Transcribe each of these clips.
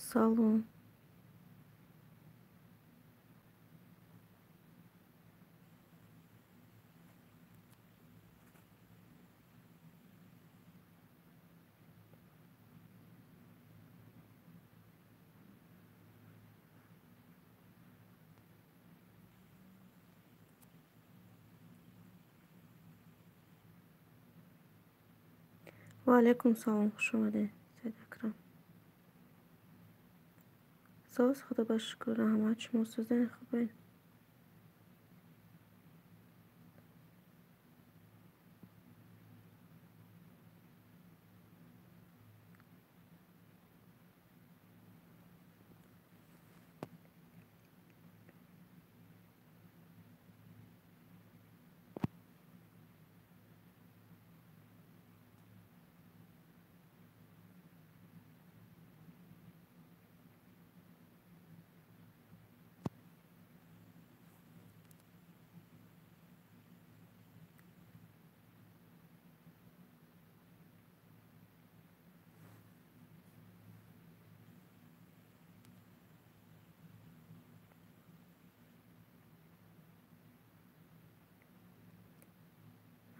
سلام. و علیکم سلام، خوش اومده سید اکرم. ساز خدا با شکر رحمت شما سوزن خوبه.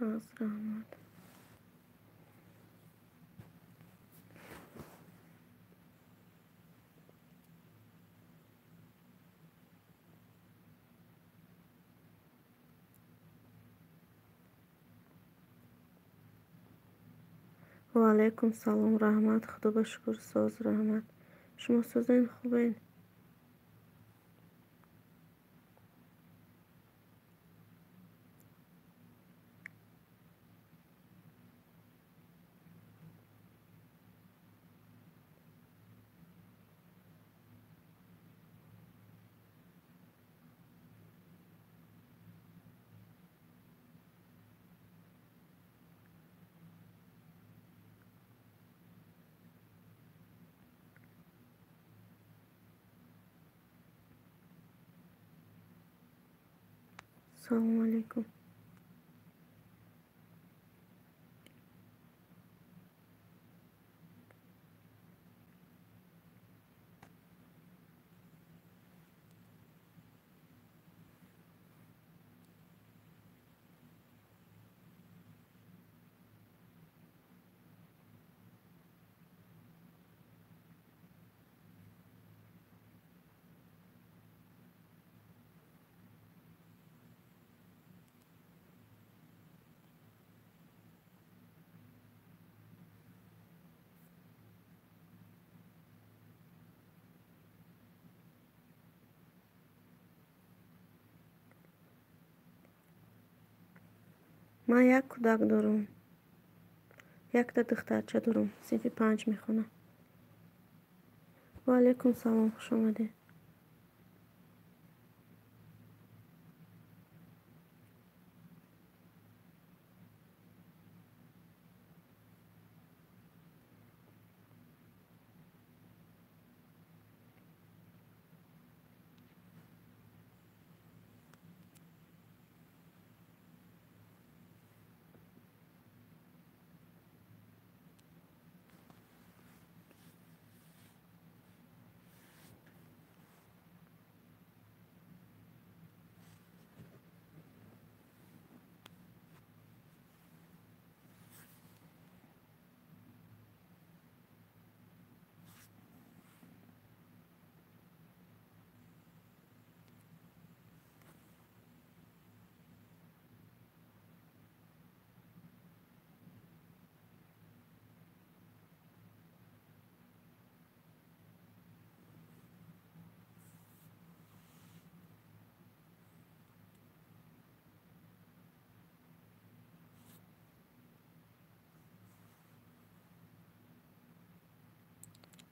از رحمت. و علیکم سلام رحمت، خدا با شکر ساز رحمت شما سوزن خوبه. سلام علیکم. من یک کودک دارم، یک تا دخترچه دارم، صنف 5 میخونم. و علیکم سلام، خوش اومده.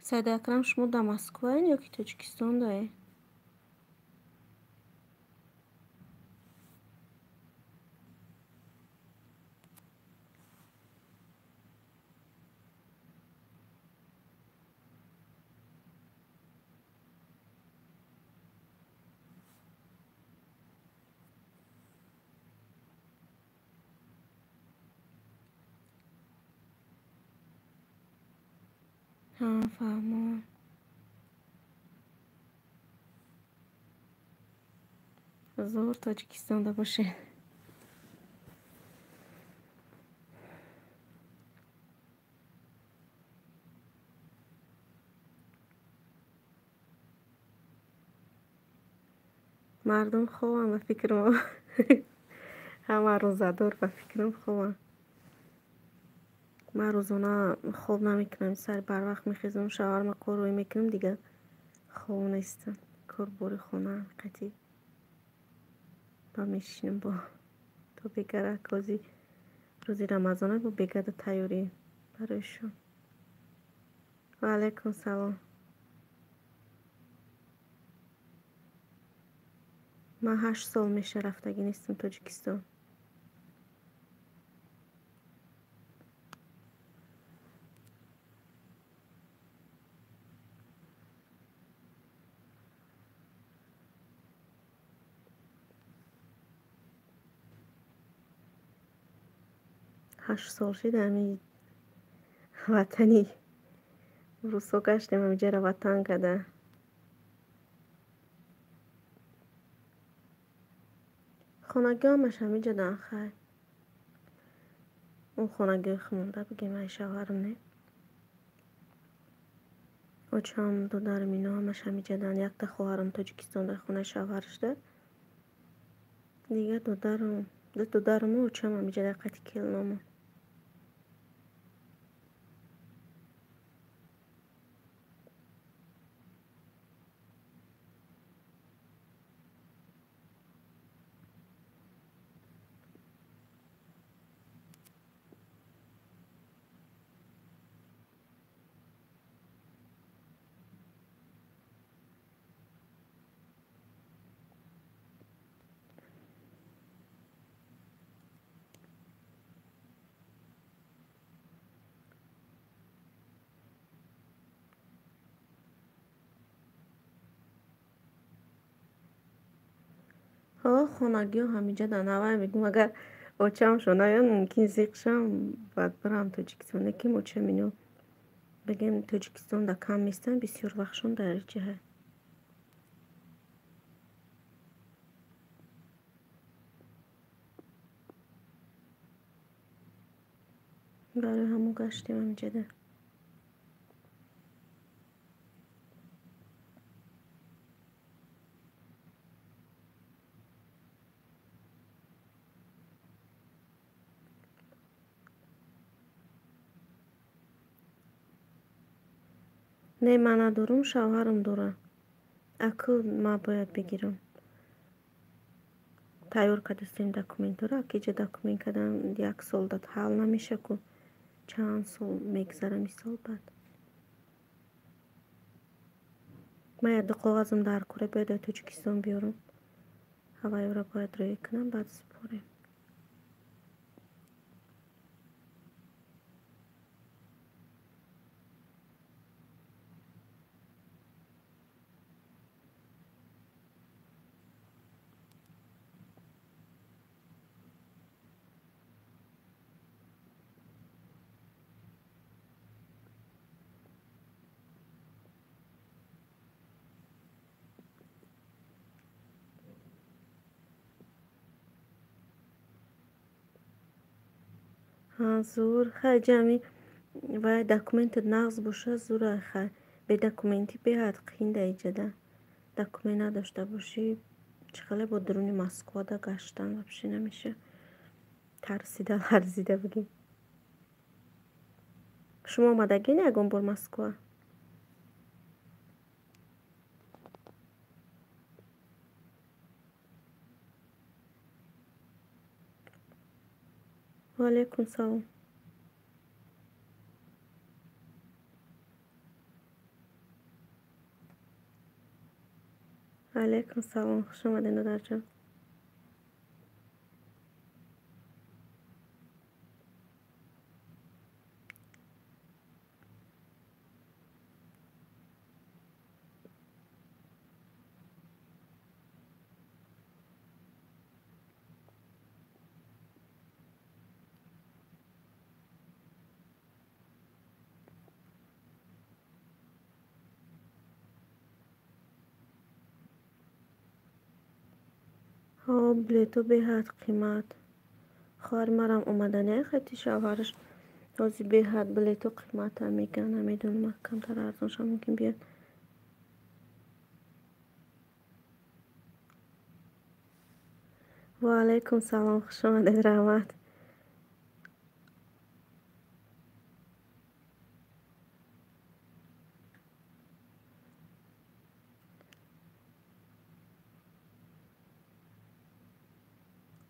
سید اکرم شما در مسکو این یا که تاجیکستان داره؟ ها فهمم. زور تاجیکستاندا باشه. مردم خوبم و فکر ما همه روزدار و فکرم خوبم. من روزانه خوب نمیکنم، سر بر وقت میخیزم شاورما قروی میکنم دیگه خوب نیستم. کار بوری خونه قطعی با میشینم با تو بگره کازی روزی رمضانه با بگرد تیاری برایشون. و علیکم سلام. من 8 سال میشه رفتگی نیستم تاجیکستان. هشت سال شده همی وطنی روسو گشتیم همی جره وطن کده. خونگی همش همی جدن خیلی اون خونگی خمونده بگیم های شوهرم نه و چم دو درم اینا همش همی جدن. یک تا خواهرم تاجیکستان در خونه شوهرش ده دیگه دو درم و چم همی جده قطی کل نامو. ها خونگی همی جدن اوه میگم اگر اوچم شونه یا ممکن زیق شم باید برم تاجیکستان نکیم اوچم اینو بگیم تاجیکستان در کم نیستن بسیار وقتشون در جهه. برای همون گشتیم هم جده. نه من ندارم شوهرم داره. اکو ما باید بگیرم تایور کدستیم دکومنت را که جه دکومنت کدن 1 سال داد حال نمیشه که چند سال میگذره مثال بعد من یه دو کاغذم در کوره باید تاجیکستان بیارم هوایی را باید روی کنم بعد سپاریم. ها زور خیلی جمعی و دکومنت نقض باشه زور خیلی به دکومنتی بیاد قینده ایجاده دکومنت نداشته باشی چخاله با درونی مسکو دا گشتن و بشی نمیشه ترسیده لرزیده بگیم. شما آمدگی نگم بر مسکو؟ و علیکم سلام. علیکم سلام خوش آمدین دادر جان. بلیتو به حد قیمت خواهر مرم اومدنه خیلی شوهرش بازی به حد بلیتو قیمت هم میگن نمیدونم کمتر ارزانش هم ممکن بیاد. و علیکم سلام خوش آمدید رحمت.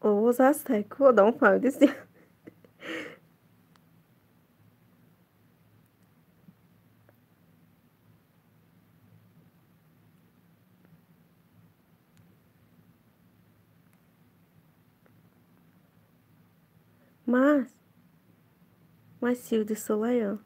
آواز هست تایکو آدم فهمیدیستی. mas Silvio de Soleil.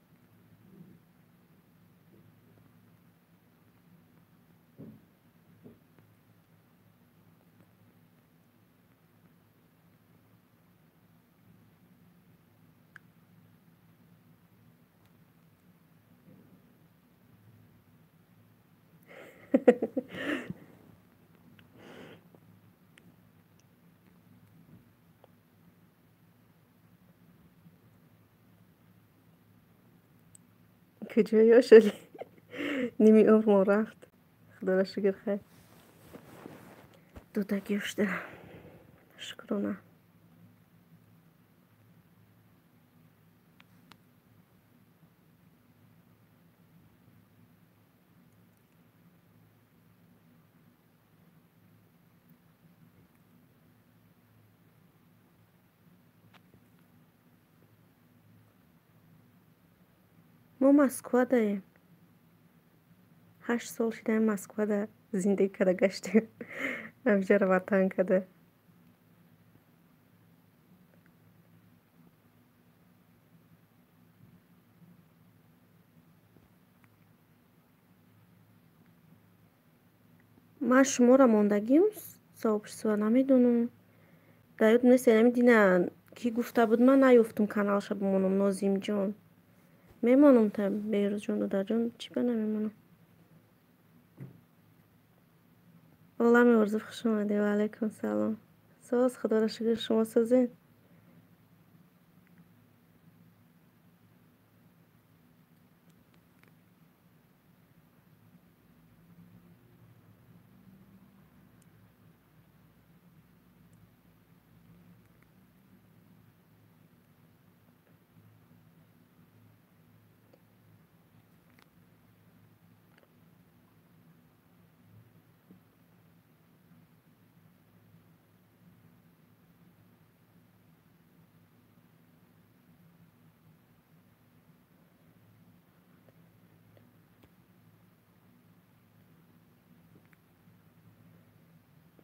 کجایی شدی؟ نیمی عمر رفت. خدا را شکر خیر. دو تا گوشت دارم. شکرانه. ما مسکو داریم. 8 سال شده مسکو در زندگی کرده گشتیم. همینجا رو وطن کرده. من شما را ماندگیم صاحب سوا نمیدونم. دایود نیست نمیدونن کی گفته بود من نیفتم کانالش بمونم نازیم جان. میمانم تا بیروز جان دادر جان چی به نمیمانم. والله میورزه خوش اومده و علیکم سلام. ساز خدا را شکر شما سازین.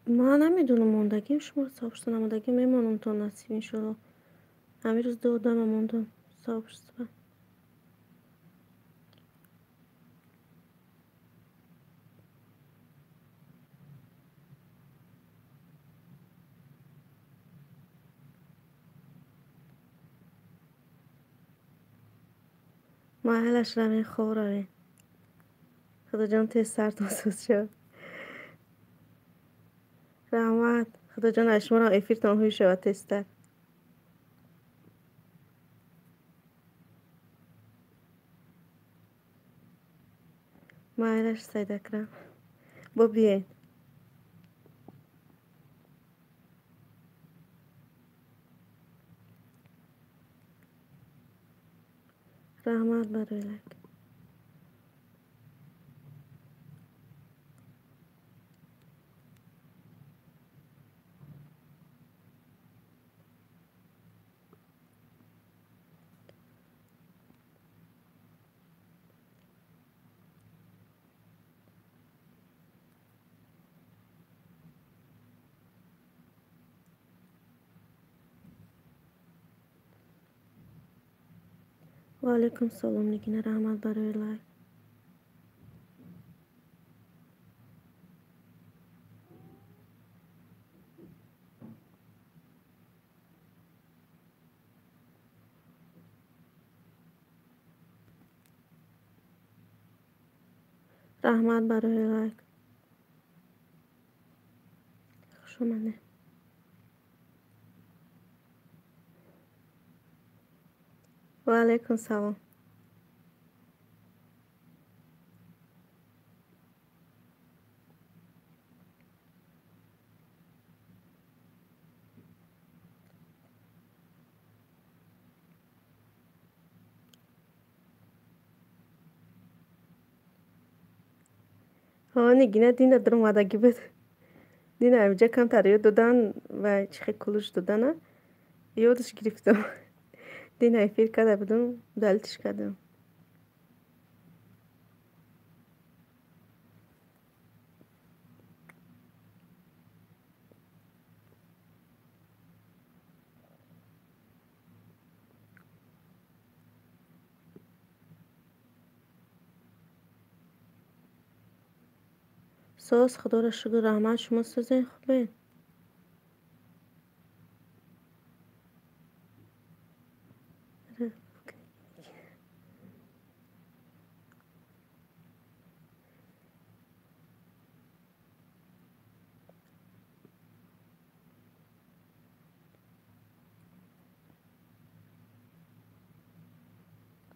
ما نمیدونم ماندگیم شما صاحب شدن نماندگی میمانم تا نصیب انشالله. همین روز دو دم ماندم صاحب شدن. محلش رمین خوره. خدا جان تست سرتون سوز شد. رحمت خدا جان اشما را افیرتان هوی شود تستر. محلش سید اکرم با بیاین. رحمت برای لک. و علیکم سلام نگینه رحمت برای لک. رحمت برای لک. خوش اومده. و علیکم سلام. ها нигина дина дурмадаги буд. Дина амҷа камтар ёд додан ва чихи кулуш додана ёдаш гирифтам. Дина эфир карда будам, удалитиш кардам. ساز خدا را شکر رحمت شما سازین خوبه.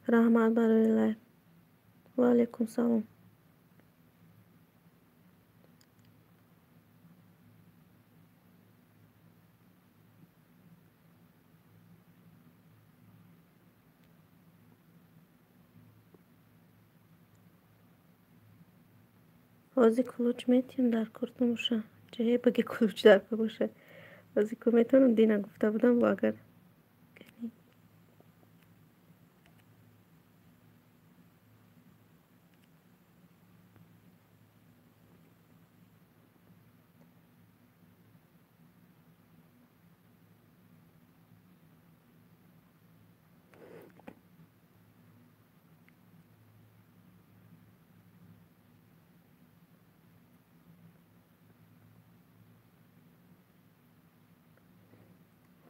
رحمت برای لایف. و علیکم سلام. بازی کلوچ میتیم در کورت نموشه چه بگی کلوچ در باشه بازی کو میتونم دینا گفته بودم با اگر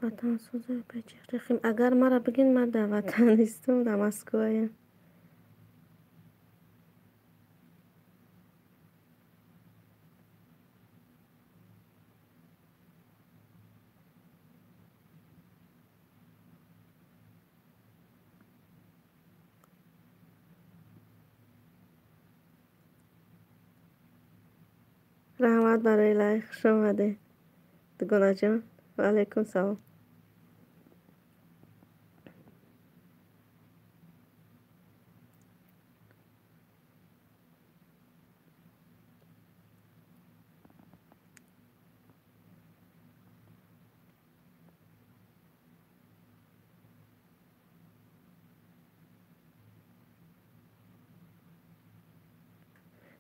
وطن سوزه پیچه رخیم اگر مرا بگین من در وطن نیستم در مسکو. رحمت برای لایک خوش آمده دگانا جان. و علیکم سلام.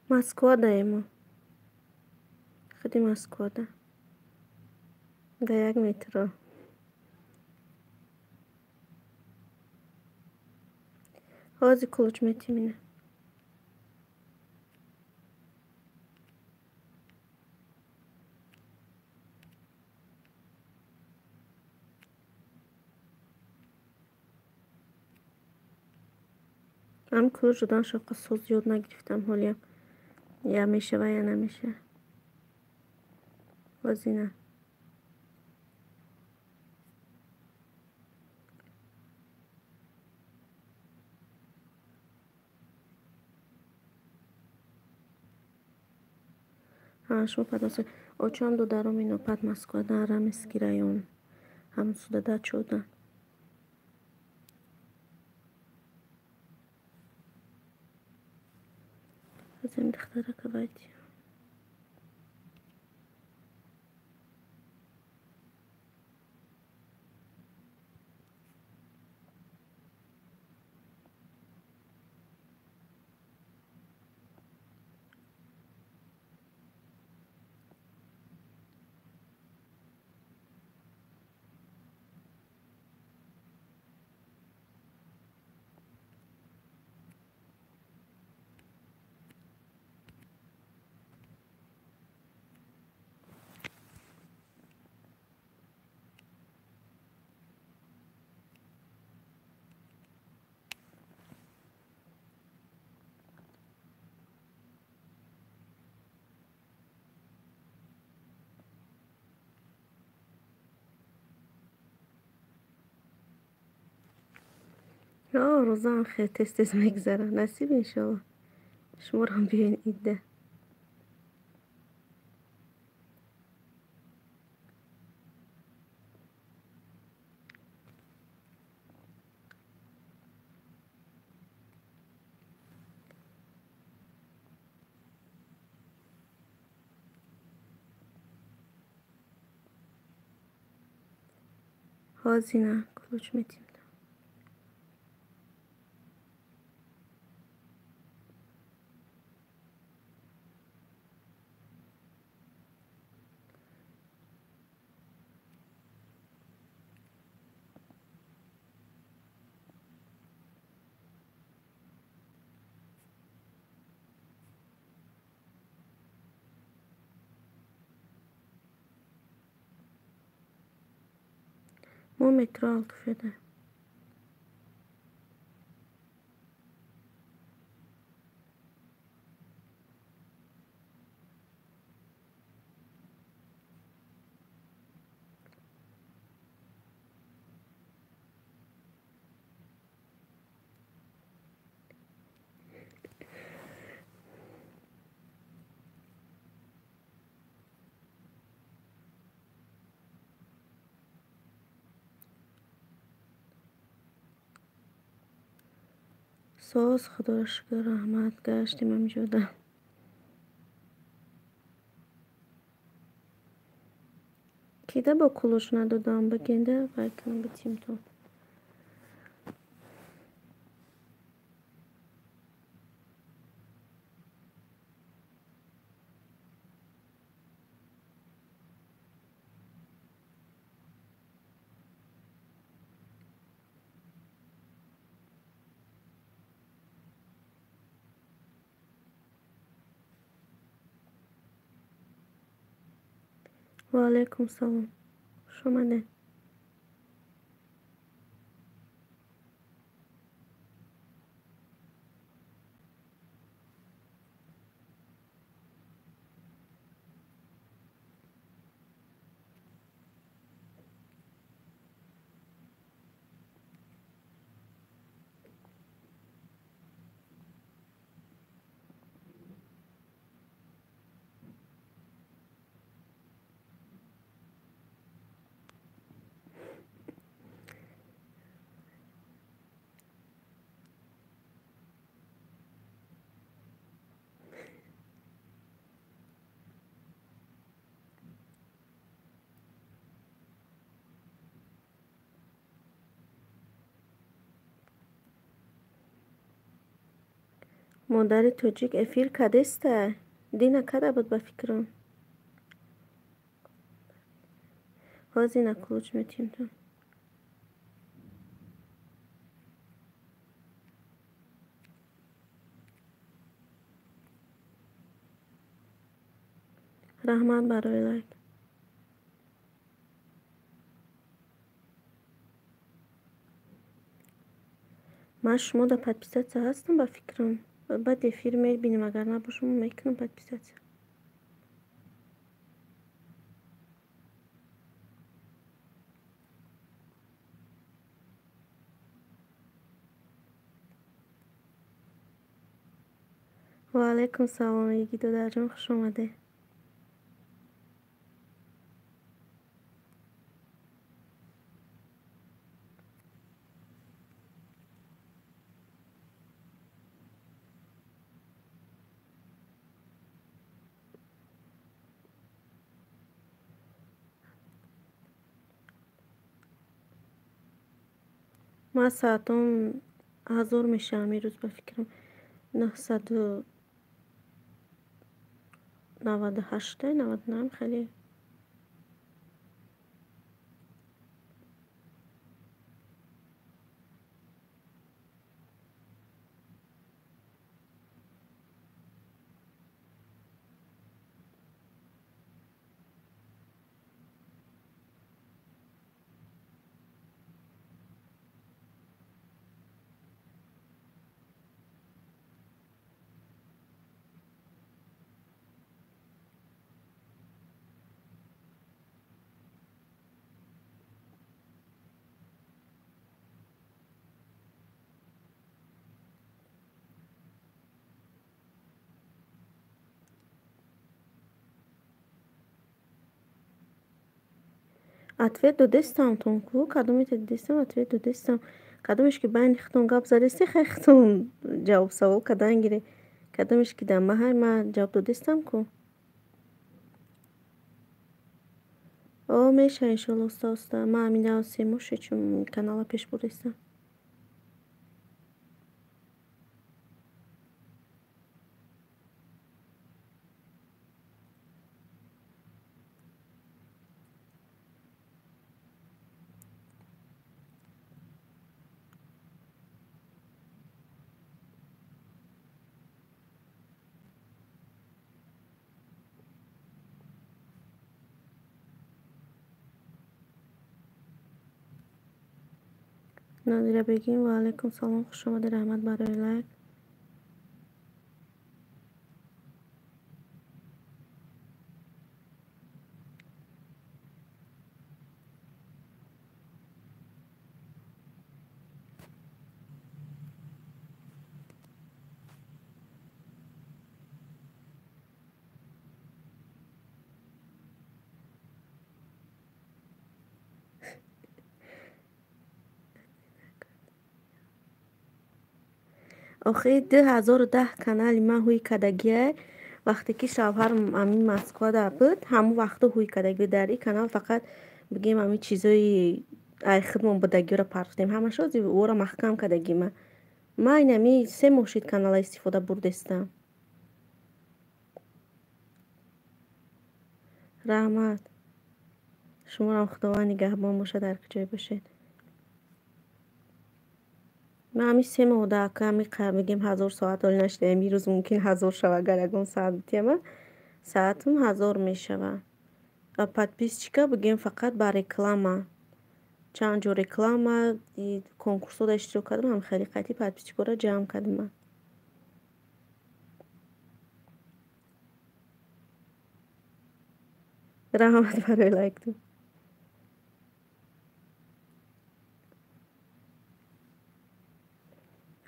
مسکو دایما خیلی مسکو ده ده 1 متر بازی کلوچ میتیمینه هم کلوچ دادن شاقا سوز یاد نگرفتم حالیم یا میشه و یا نمیشه بازی نه. Шо падасе очам до дароми нопад маскодан рамиски район ҳам судада чодан азем духтарака байти روزا خیلی تست میگذره، نصیب انشالله شما رو هم بیاین ایده. هازینه کلوچ میتیم. مو مترو altı شده. ساز خدا رو شکر رحمت گشتیم هم جدا. کیده با کلوش ندادم بگنده برکنم بتیم تو. و علیکم سلام. شما نه. مادر توجیک افیل کدسته دینا کده بود بفکرم. هازینه کلوچ میتیم تو. رحمت برای لایک. من شما در پدپیسات هستم بفکرم. بعد افیر میبینیم اگر نباشم میکنم پدپیسات. و علیکم سلام یکی دو در جان خوش اومده. ما ساعتم حضور میشم این روز بفکرم 998 99 خیلی. ответ додистам тунку кадомите дидистам ответ додистам кадомеш ки байни хитон гап задисти хай хитон ҷавоб савол кадан гире кадомеш ки дар маҳай ма ҷавоб додистам ку о меша иншалло уста уста ма амина семоши чун канала пеш бурдистам نادره بگیم و علیکم سلام خوش آمده رحمت برای لایک آخه 2010 کانال ما هوی کدگیه وقتی که شوهرم امین مسکو بود همون وقت هوی کدگی در این کانال فقط بگیم همین چیزای ای خودمون بودگی رو پرختیم همه شد او رو محکم کدگی ما اینمی 3 ماه شد کانال استفاده بردستم رحمت شما هم خداوند نگهبان باشه در کجای باشید ما همین 3 ماه در کمی بگیم 1000 ساعت ولی نشده امی روز ممکن 1000 شوه اگر اگه ساعت بتیم ساعتم 1000 میشوه подписчика بگیم فقط با реклама چند جور реклама конкурсо да иштирок кардам ҳам хеле қайти подписчикора ҷамъ кардам раҳмат барои лайкту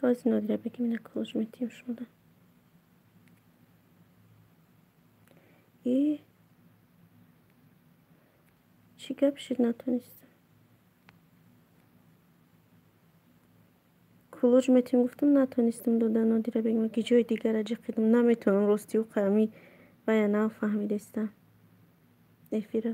ҳозир нодира бегим ина клош метим шуда чӣ гап шид натонистам кулӯж метим гуфтам натонистам додан нодира бегим ки ҷои дигара ҷиқидам наметавонам ростию қами вая нафаҳмидистам эфира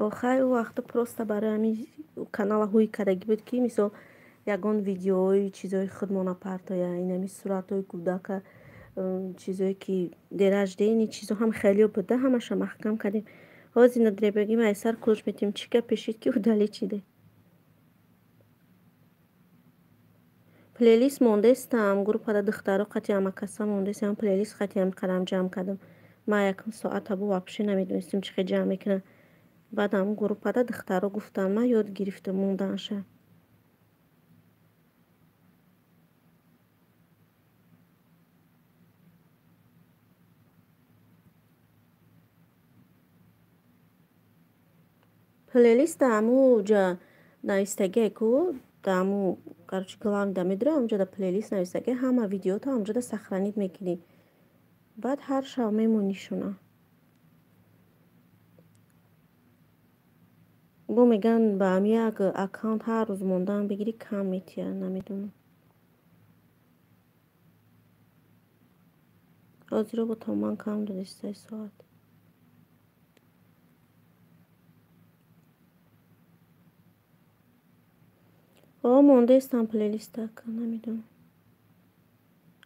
охай ӯ вақта просто барои ҳамин канала ҳуй кардаги буд ки мисол ягон видеоҳои чизҳои худмона партоя инами суратҳои кӯдака чизое ки дераждени чизо ҳам хелиё буда ҳамаша маҳкам кардем ҳозир нодира бегим айсар кулӯш метим чӣ гап пешид ки ӯ дали чиде плейлист мондестам группада духтаро қати амакаса мондестам плейлист қати ам қарам ҷамъ кардам ма якм соата бу вообще намедонистам чӣ хел ҷамъ мекунам баъдам группада духтаро гуфтам ман ёд гирифтам монданша плейлист дааму ҷа навистагие ку дааму короче главнида медора онҷода плейлист навистагие ҳама видеото онҷода сахранид мекунӣ баъд ҳар шаб мемонишона бо меган ба ҳами як аккаунт ҳар рӯз мондан бигири кам метия намедонам ҳозиро бо тамоман кам додистай соат мондестам плейлиста намедонам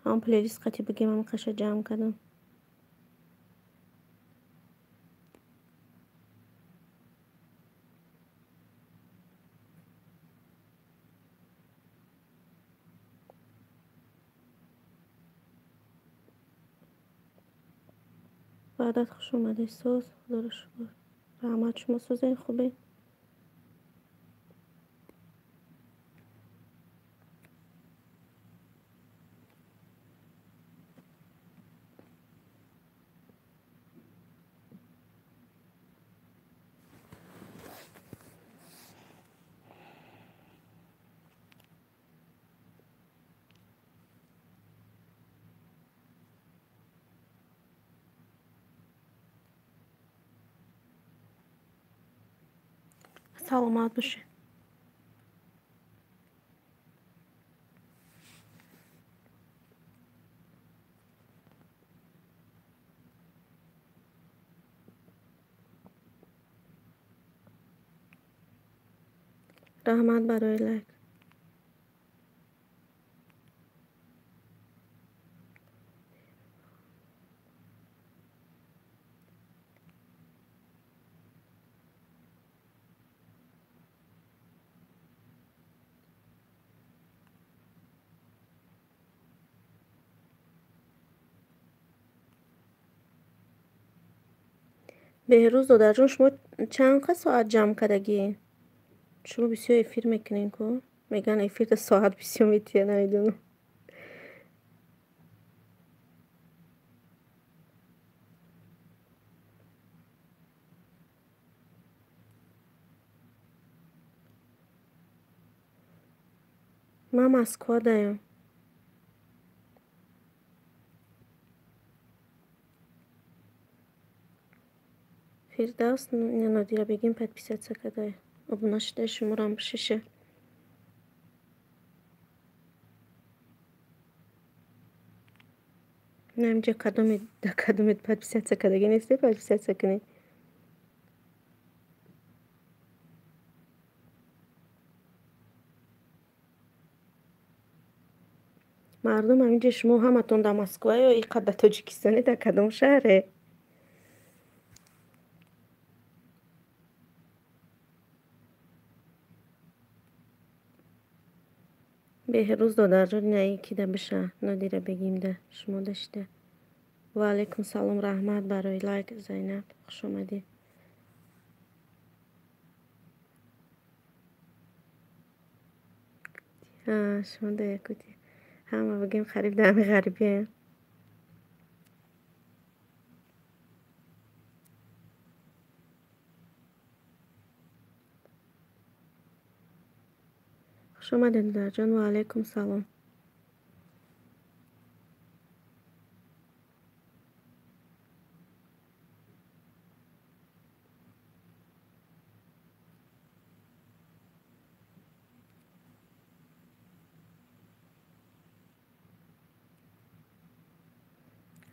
ҳам плейлист қати бигем ҳам қаша ҷамъ кардам баъдат хуш омадед соз худоро шукр раҳмат шумо созен хубед سلامت باشه. رحمت برای لک. بهروز دادر جون شما چند ساعت جمع کردگی؟ شما بسیار افیر میکنین که میگن افیر تا ساعت بسیار میتیه نمیدونم. من مسکو دایم. فردوس نادیره بگیم پد پیست سکده ابناشته شمورم ششه. نمیجا کدومت پد پیست سکدگی نیستی پد پیست سکنی. مردم همینجا شما همتون در مسکو یا این قد تاجیکستانی در کدوم شهره؟ بهروز دادر جون نه یکی ده بشه نادیره بگیم ده شما داشته. و علیکم سلام رحمت برای لایک زینب خوش اومدی. شما ده یکوتی همه بگیم خریب دمی غریبیه. خوش اومدین دادر جان و علیکم سلام.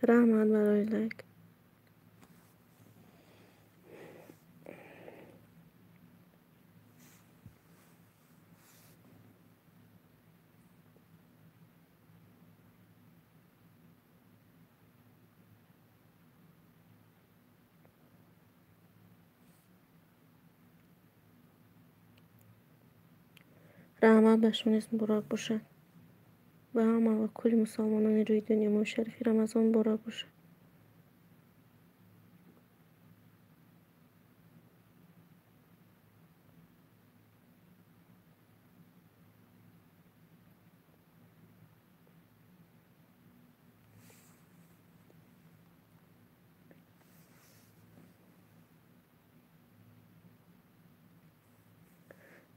رحمت برای لایک. رحمت بهشون اسم براک باشه و همه و کل مسلمانان روی دنیا ما شریفی رمضان براک باشه.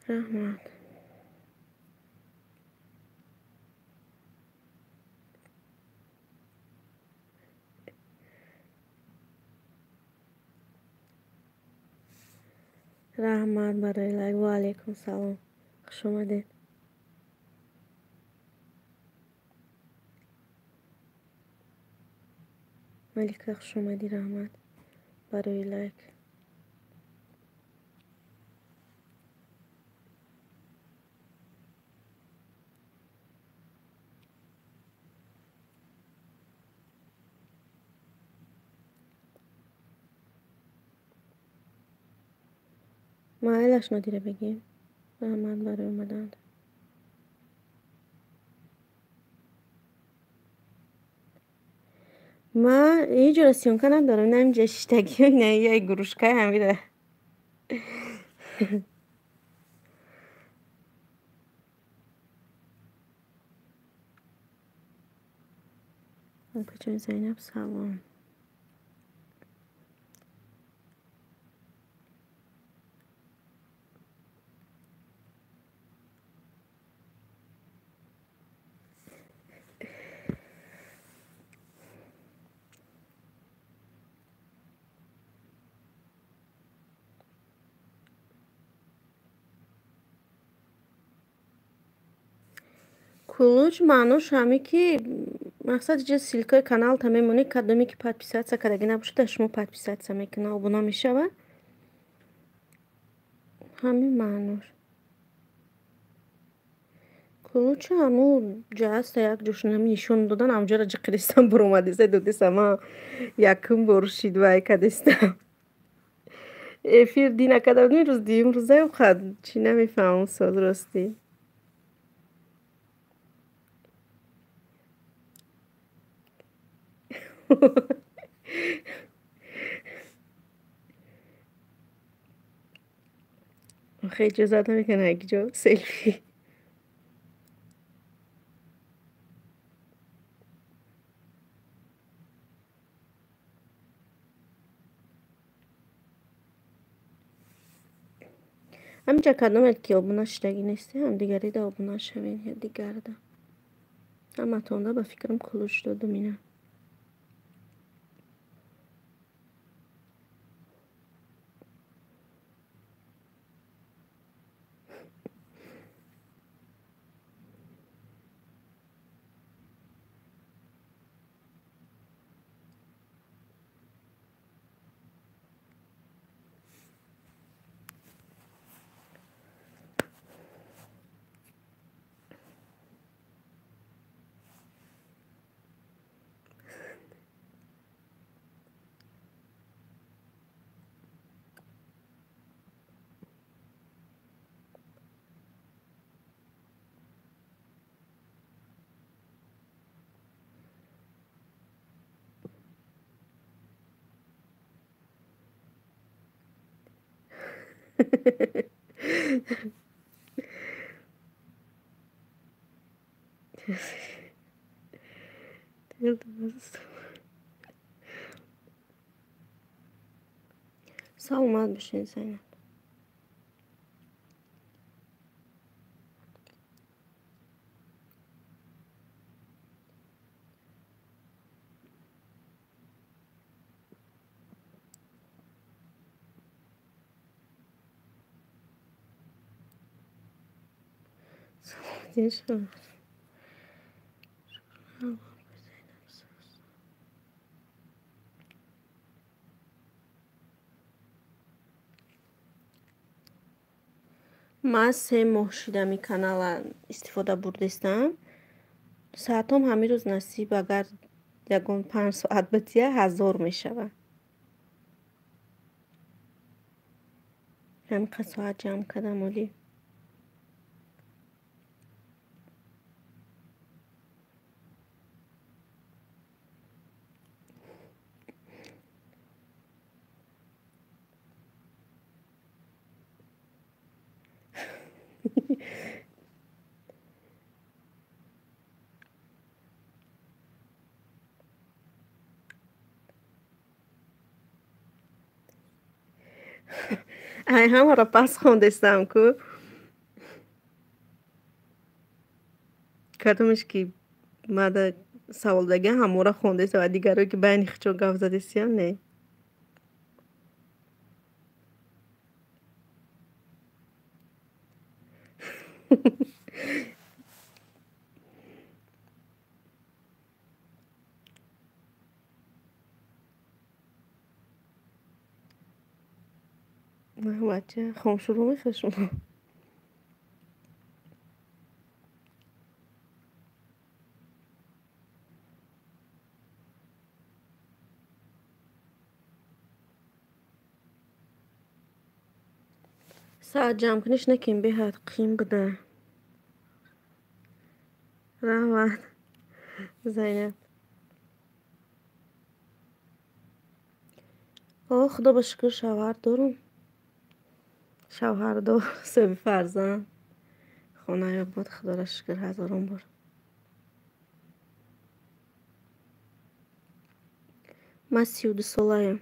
رحمت رحمت برای لایک و علیکم سلام خوش اومدین. ملیکا خوش اومدی رحمت برای لایک. معایلش نادیره بگیم رحمت برای اومدن. من یه جور سیونکا ندارم نمیجا شیشتگی و اینه یه گروشکای همیده. کجای زینب سلام. Кулуч маънош ҳаме ки мақсади ҷа ссилкаи каналта мемонӣ, кадоме ки подписатсия кардаги набошед, шумо подписатсия мекунед, обуна мешавад. Ҳамин маънош. Кулучи ҳамун ҷа аста як ҷошон ҳамин нишон додан ҳамҷора ҷиқиристан баромадиса додиса ма якум бор шидвай кадистам. Эфир ди накарда будем рӯз дуюм рӯза хад чӣ намефаҳмам устоз ростӣ. آخه اجازت نمیکنه یک جا سلفی. همینجا کدومت که آبونا شدگی نیستی هم دیگری دا آبونا شوین یا دیگر دا اما تونده به فکرم کلوش دادم اینه. سلامت باشین زینب. سلامتی شما. من 3 ماه شده می کانال استفاده بردستم. ساعتم همین روز نصیب اگر یکون 5 ساعت بتیه 1000 می شود. همین ساعت جمع کردم ولی ای همه را پس خوندستم که کدومش که ماده سوال دگه همه را خوندستم و دیگر رو که بین خچو گفت زدستیم نه. بچه خام شروع میخوشم. ساعت جمع کنیش نکیم بهت قیم بده. رحمت زینب. آه خدا بشکر شوهر دارم. شوهر دار 3 فرزند. خونه یا بود خدا را شکر هزارم بار. من 32 ساله‌ام.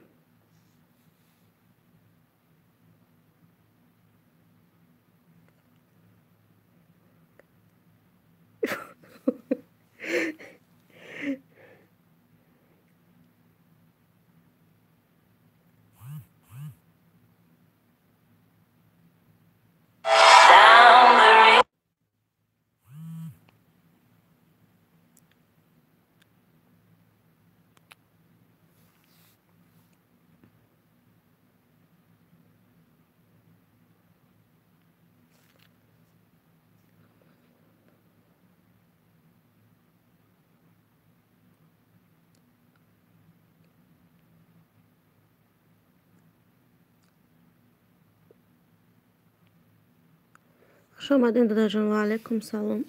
خوش آمدین دادا جان. و علیکم سلام.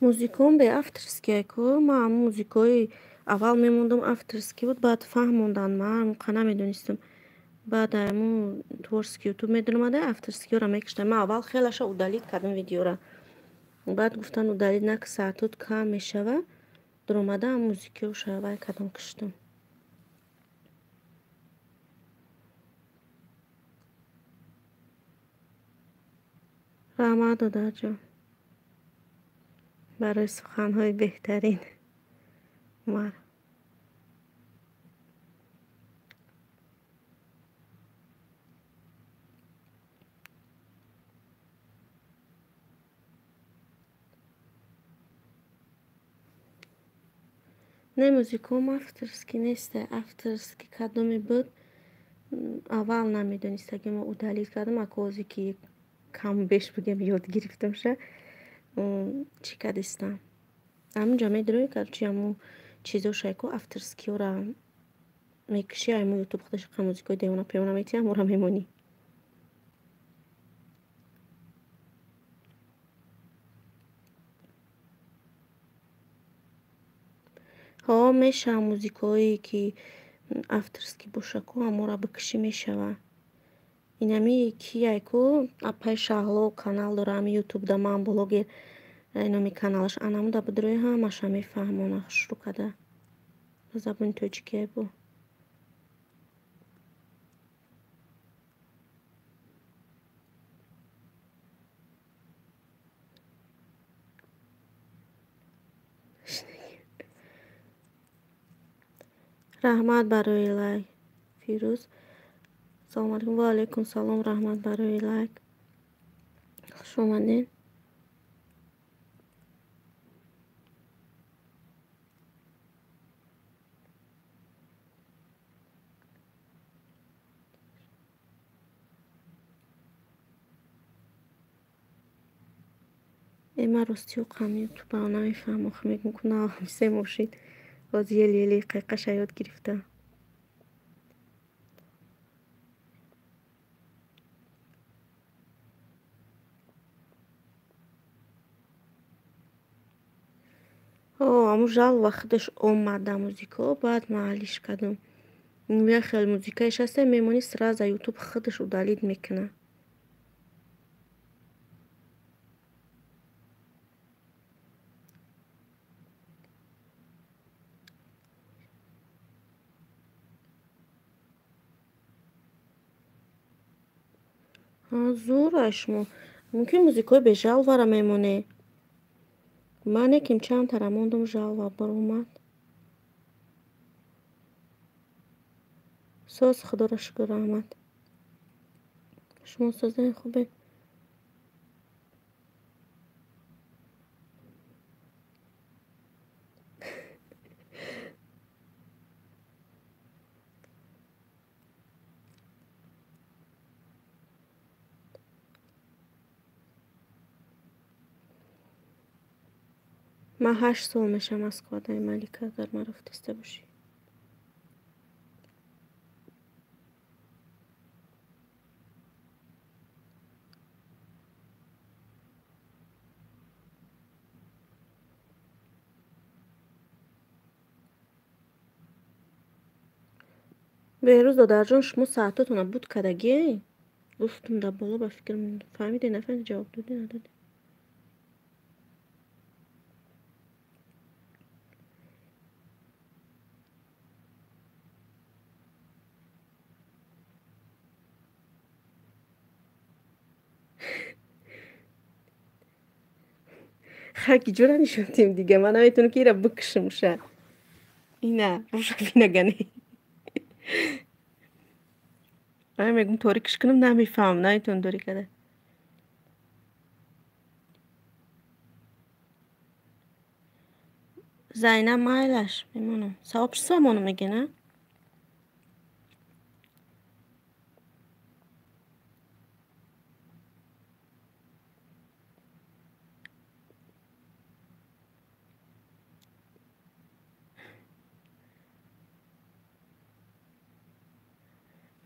موزیکام به افترسکی کو ما هم موزیکای اول میموندم افترسکی بود بعد فهموندن من موقع نمیدونستم بعد همون تورسکی یوتیوب میدونم افترسکی را میکشتم من اول خیلیش اودالید کردم ویدیو را بعد گفتن اودالید نک ساعتت کم میشوه در اومده هم موزیکی و شوه کردم کشتم. رحمت دادا جان برای سخنهای بهترین مر نه موزیکوم افترسکی نیست افترسکی کدومی بود اول نمیدونست اگه ما اودالید کردم اکوزی که کم بیش بگم یاد گرفتم شه چی کدیستم همونجا میدروی کرد چی همون چیزو شایکو افترسکی را میکشی همون یوتیوب خودش که موزیکای دیونا پیونا میتی همون را میمونی ها میشه موزیکایی که افترسکی باشکو همون را بکشی میشوه اینمی کیای کو اپای شغلو کانال دارم یوتیوب دا من بلوگер اینمی کانالش انامو دا بدروی همش میفهمونه شروع کده زبون توچکیه بو رحمت برای لایک فیروز سلام علیکم. و علیکم سلام. رحمت برای لایک خوش اومدین. اما راستی و قمی تو با نمیفهم آخه میگم که نه همسه ماشید باز یه لیلی قیقش یاد گرفته همون جال وقتش اومده موزیکا بعد معلیش کردم یه خیلی موزیکایش هسته میمونی سر از یوتیوب خودش رو دالید میکنه زورش ممکن موزیکای به جال واره میمونه من یکیم چند تره موندم جال و بر اومد ساز خدا را شکر رحمت شما سازه خوبه من 8 سال میشم از کادای ملیکه اگر من رفتسته باشی بهروز دادر جان شما ساعتاتون بود کدگی گفتم در بالا با فکر فهمیده نفهمیده جواب دادی ندادی خاکی جورا نشوندیم دیگه من نمیتونم که ایره بکشم شه اینه روش بینه گنی من میگم طوری کش کنم نمیفهم نمیتونم دوری کده زینب مایلش میمونم سواب سامونو میگه نه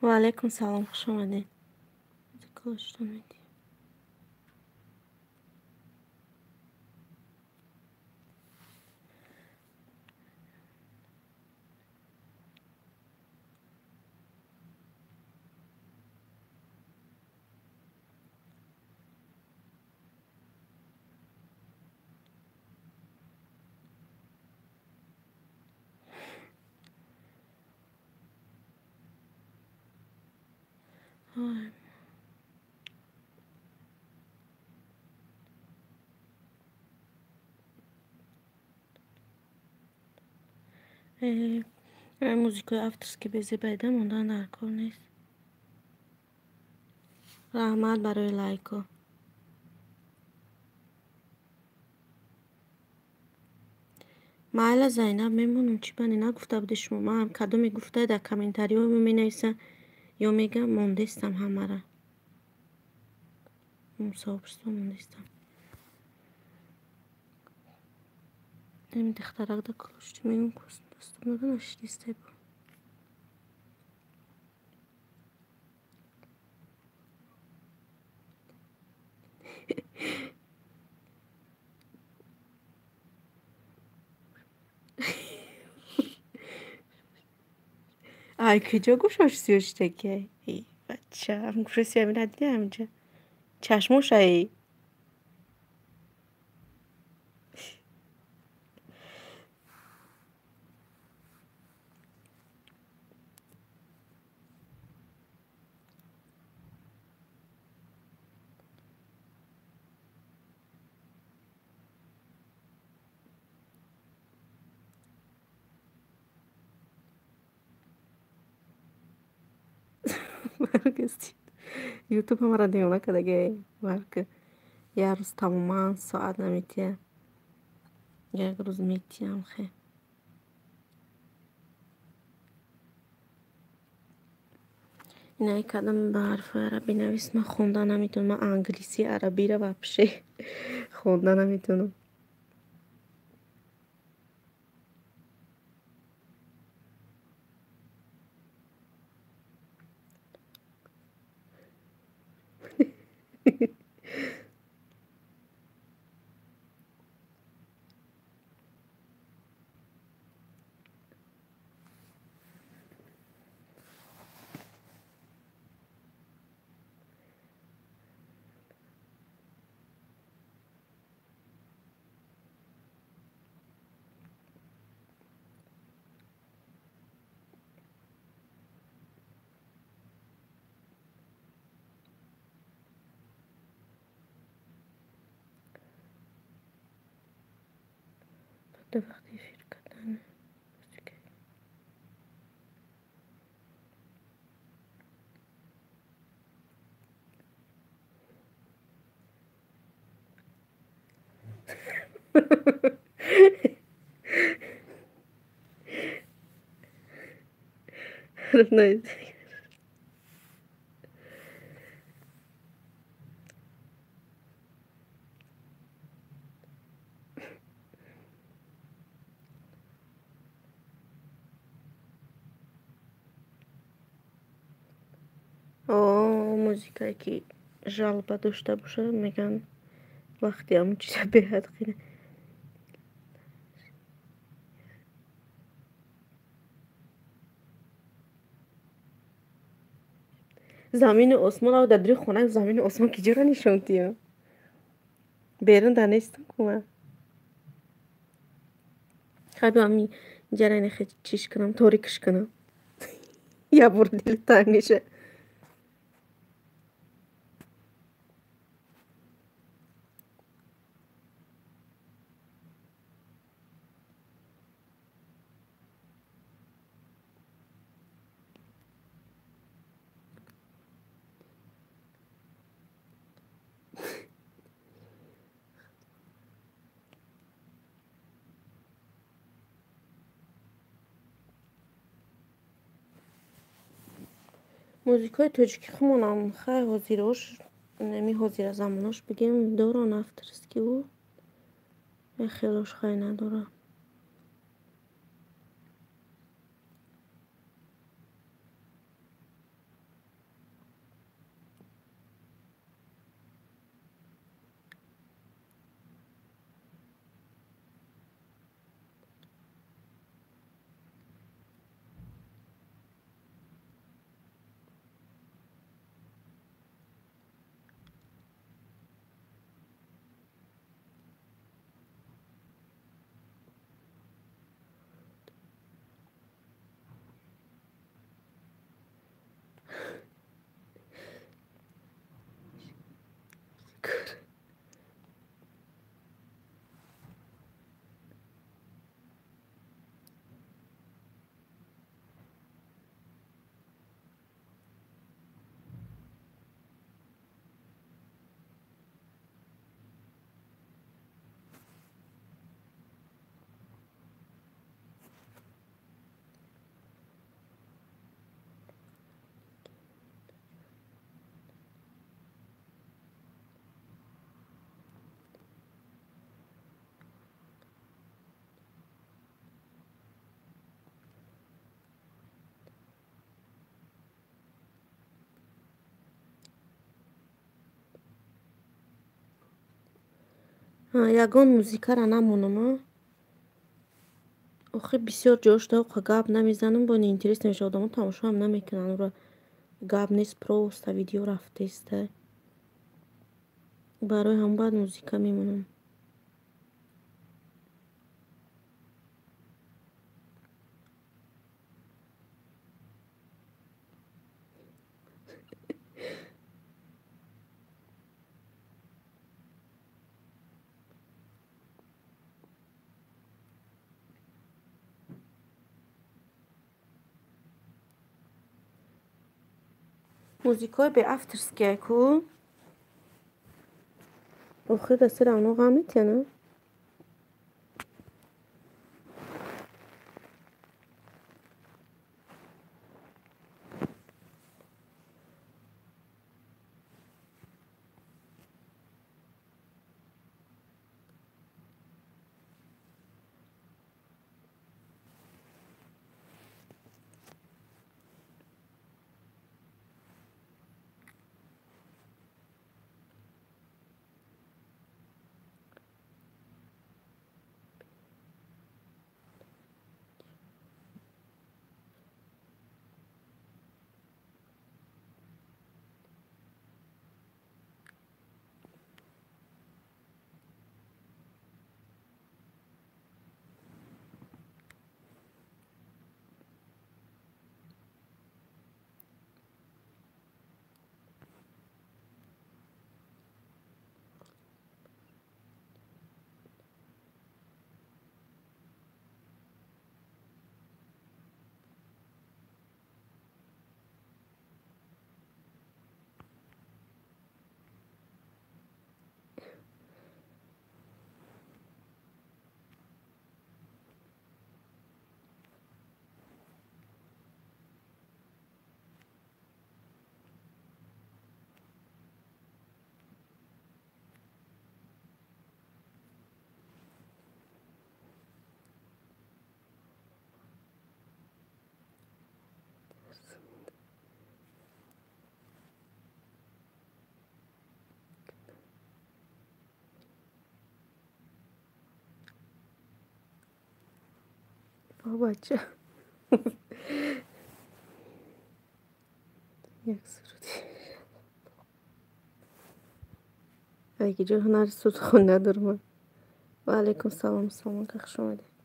و علیکم سلام، خوش اومدین. کاشت اومدی. موزیکای افترسکی بزی بدم ondan در کار نیست. رحمت برای لایکا. معلا زینب میمونم چی بانی نگفته بودی شما؟ من هم کدو میگفته در کامنتاریو می نویسن یا میگم موندستم همه را صاحبشتم موندستم نمی دخترک دا کلاشتی میگم کست دستم نگه نشتیسته بود. Ay kıca kuşaşıyor işte ki. İyi بچه هم گوشسی همین ندیدی همینجا چشموش ای یوتیوب همارا دیوونه کدگه که یه روز تماما ساعت نمیتیه یک روز میتیم خیلی اینایی کدام به حرف عربی نویس من خوندن نمیتونم من انگلیسی عربی رو بپشه خوندن نمیتونم ده وقتی شرکتن نه موزیکایی که جالب داشته باشه میگن وقتی همون چیزا بهت خیلی زمین عثمان رو در دری خونه زمین عثمان کی جورا نشوندیم بیرون دانستم که خیلی همی جرای خیلی چیش کنم توریکش کنم یا بور دل تنگشه موزیکای تاجیکی خمونم خیلی حاضیراش نمی حاضر زماناش بگیم دوران افترسکی و خیلیش خیلی نداره ягон музикара намонама. охе бисёр ҷош давқа гап намезанам, бо неинтерес намеша, одамон тамошоам намекунанд. ура гап нест, просто видео рафтеста. барои ҳам баъд музика мемонам. музикаи бе авторские ку охир дастира оно гам метена. بچه یک سرودی اگه جو هنر سود خون ندارم. و علیکم سلام سلام که خوش آمدید.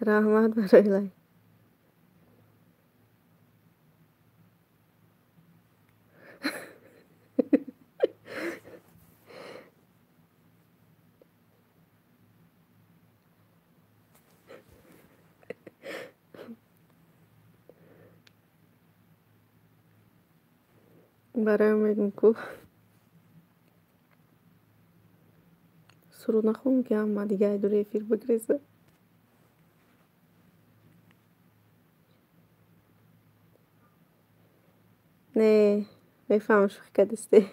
رحمت برای لای برای میگم کو سرود نخون که اما دیگه دوره افیر بگریزه. نه میفهمم شو که دسته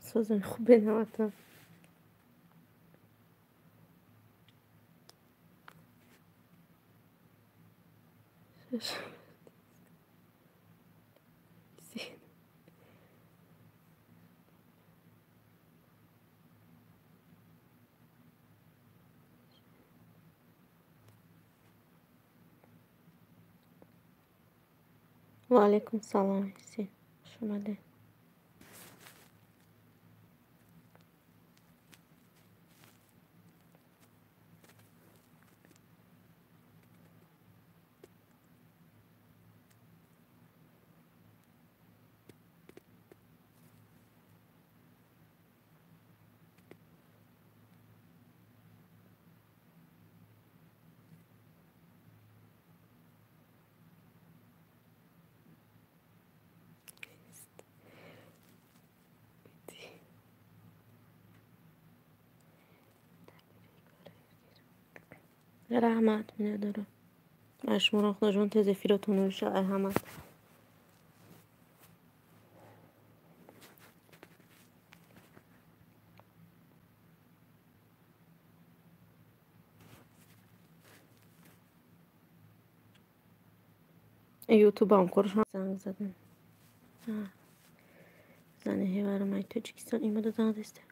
سازن خوب بنامتا و علیکم سلام حسین، خوش اومده. رحمت میندارم مشمورم خدا تeze firotunuşa Ahmet. یوتیوب هم کارش زنگ زدن. زنه هیوارم Tacikistan imada daha deste.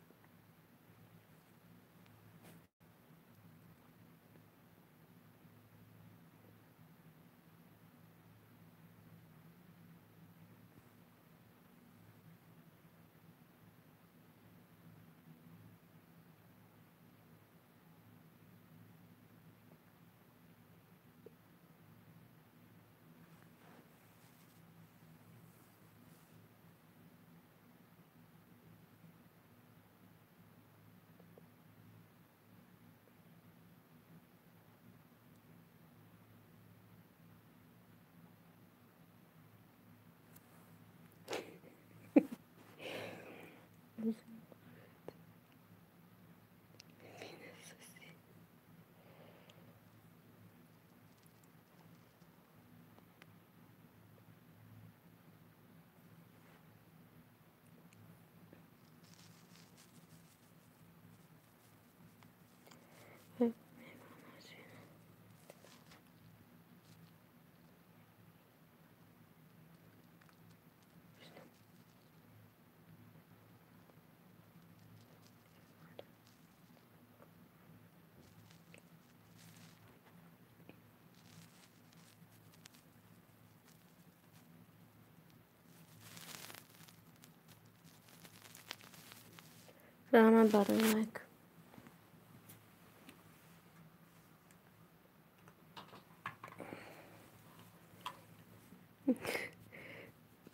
Rahmet barınmak.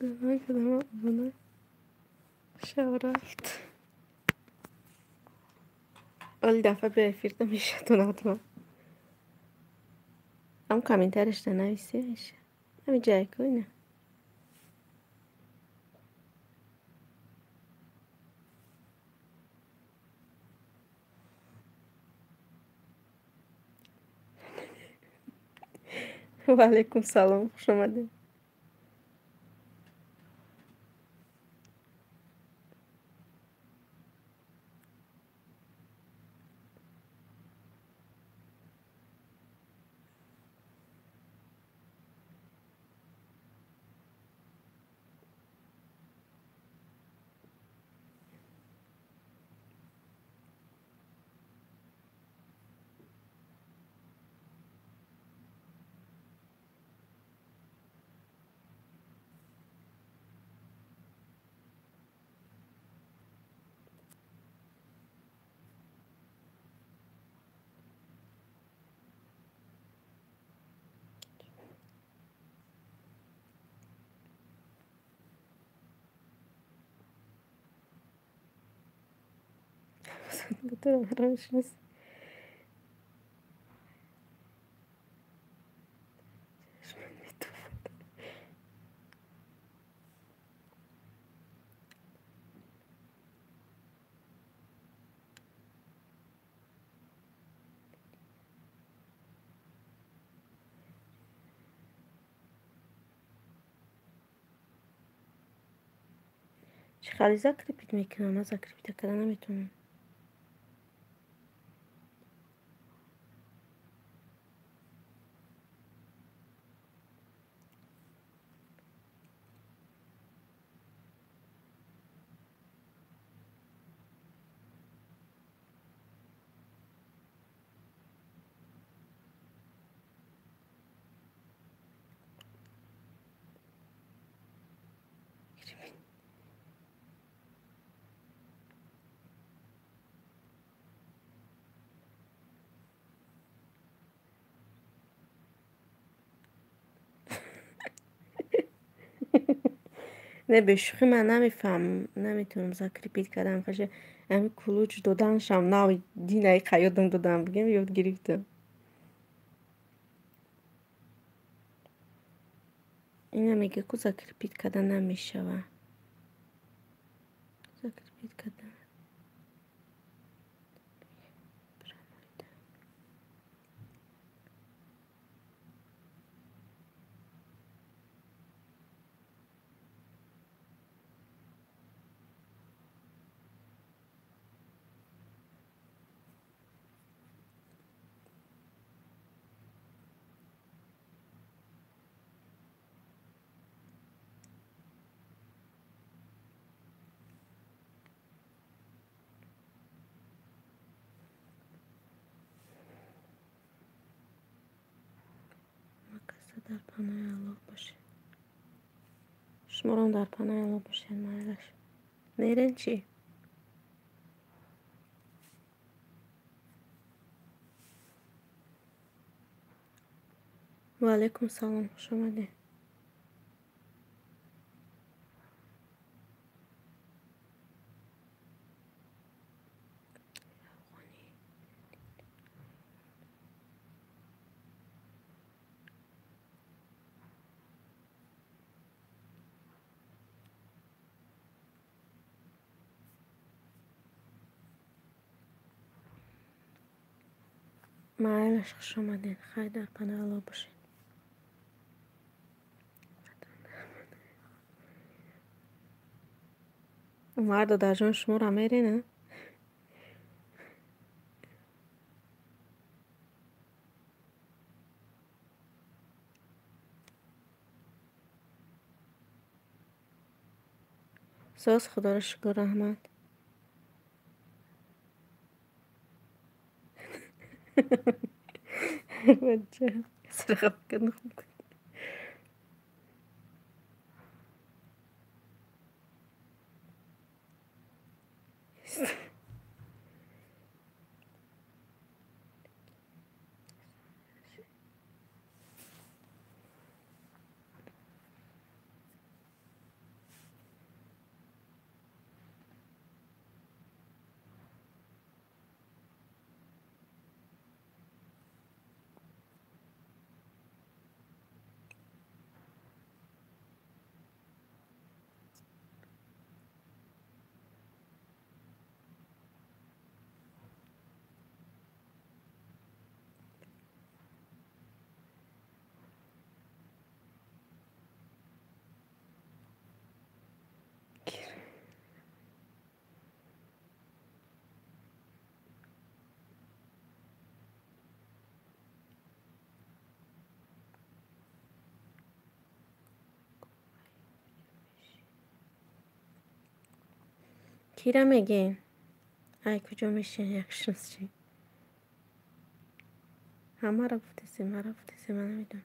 Ne kadar bana شب رفت ولی دفعه به افیرده میشه تو حتما هم کامین ترش ننویسی میشه همین جای کنه و علیکم سلام خوش آمده دکتر محرمش نیست چه خالی zakrypit میکنم از zakrypit کردن نمیتونم نه به شوخی من نمیفهم نمیتونم ذکر ریپیت کردم خشه همین کلوچ دادنشم ناوی دینه قیادم دادم بگم یاد گرفتم این میگه که ذکر ریپیت کردن نمیشه و ذکر ریپیت کردن مقصد در پناه الله باشه شمارم در پناه الله باشه مایلش نیرین چی؟ و علیکم سلام خوش آمده مایلش خوش آمدین خیلی در پناه الله باشه مرد در جان شما را میرینه ساز خدا را شکر رحمت وجه سرقه بکنه خوب کی را میگین ای کجا میشین یکشنز چی همه را گفتیسی من را گفتیسی من نمیدونم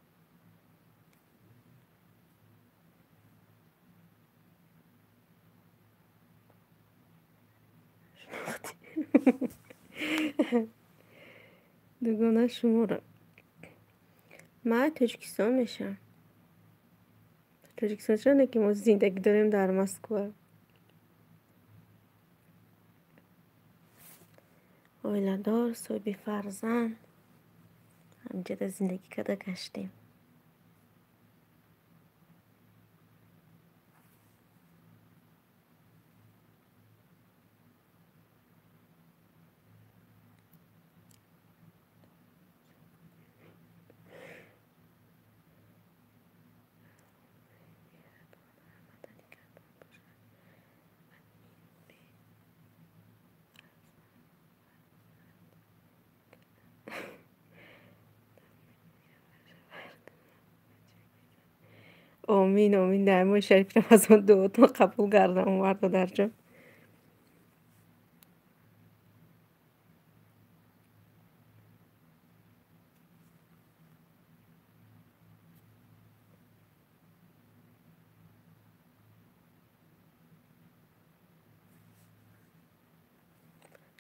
دوگانه شما را من تاجیکستان میشم تاجیکستان چرا که ما زندگی داریم در مسکو اویلا دار صاحب فرزند همجد زندگی کده گشتیم آمین آمین دعای شریف رو از اون دعاتون قبول کردم مرد در جان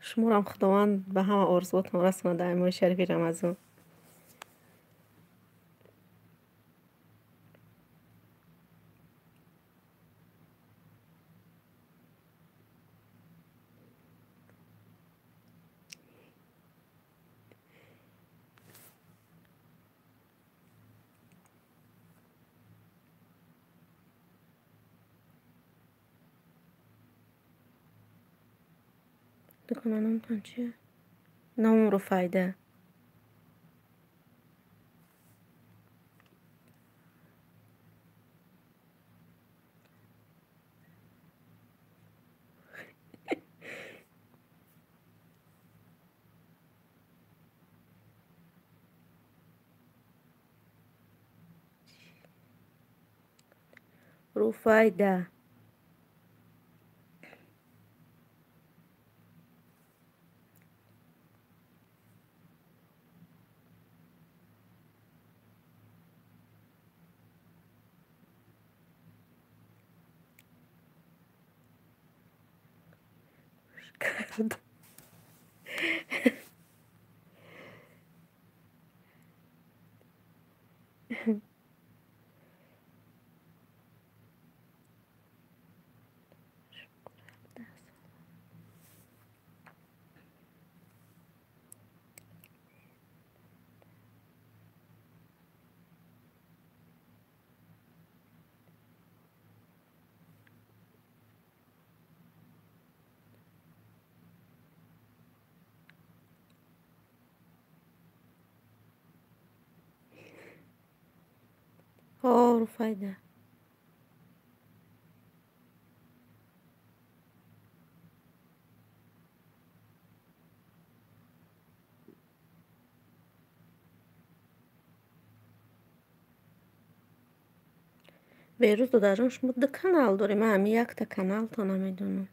شما را هم خداوند به همه آرزواتون رسونه دعای شریف رمضان بکنم نمیتونم چیه نام رو فایده رو فایده کرد رو فایده بیروز داداش مده کانال داریم همین یک تا کانال تو نمیدونم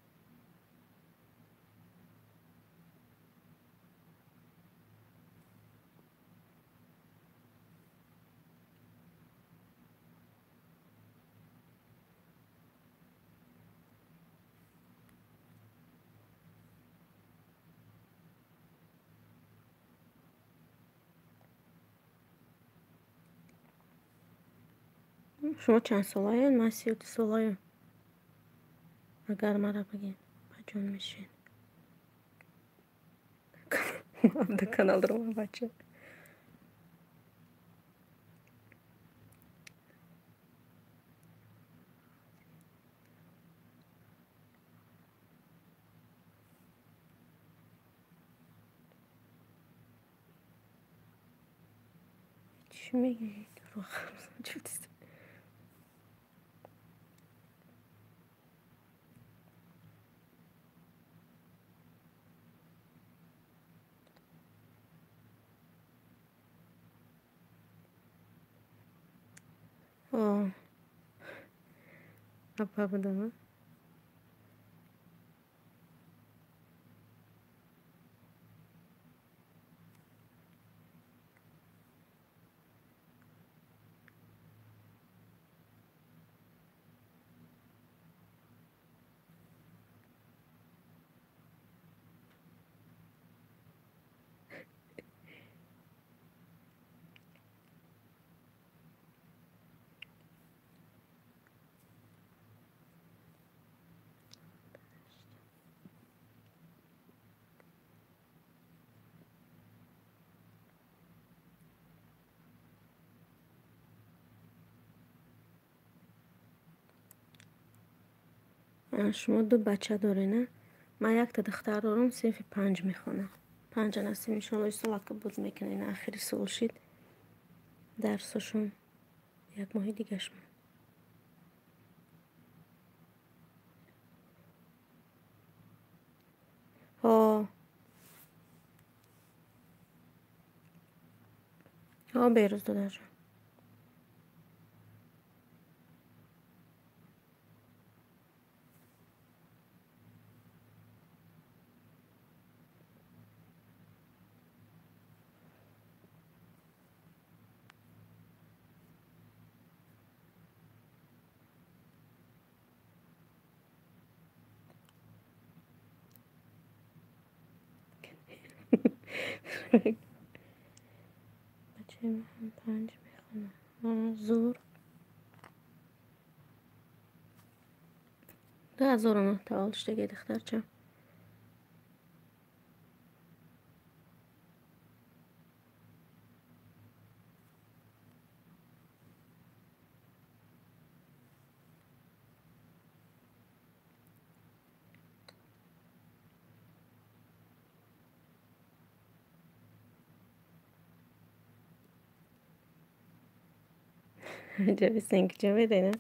شما چند سالایین؟ من 32 سالایم اگر مرا بگین بچون میشین مده کانال دارم بچه چی میگی؟ رو خرم چی دیست apa بدم شما دو بچه داری نه؟ من یک تا دختر دارم صرف 5 میخونم 5 نسیم ایشالله سال که بود میکنین آخری سال شد درسشون یک ماه دیگه شما ها بیروز داداش بچه من 5 میخونم زور 2009 تا دیگه دختر چم جبه سنگ جبه دینا.